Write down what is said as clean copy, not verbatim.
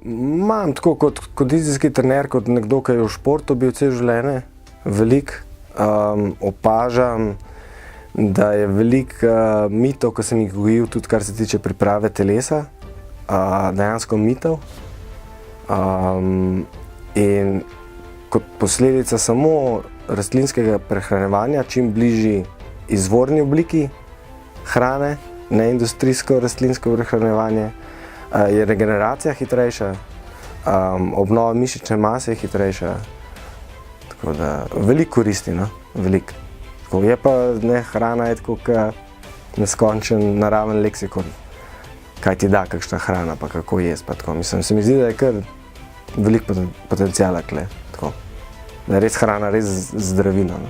Imam tako kot kondicijski trener, kot nekdo, ki je v športu bil cel življenje, veliko. Opažam, da je veliko mitov, ko sem jih gojil, tudi kar se tiče priprave telesa, dejansko mitov. In kot posledica samo rastlinskega prehranjevanja, čim bližje izvorni obliki hrane, ne industrijsko rastlinsko prehranjevanje, je regeneracija hitrejša, obnova mišične mase je hitrejša. Tako da veliko koristi, no, veliko. Tako je pa hrana je tako neskončen naraven leksikon, kaj ti da kakšna hrana, pa kako jesti, pa tako. Mislim, se mi zdi, da je kar veliko potenciala tule, tako. Da je res hrana res zdravina, no.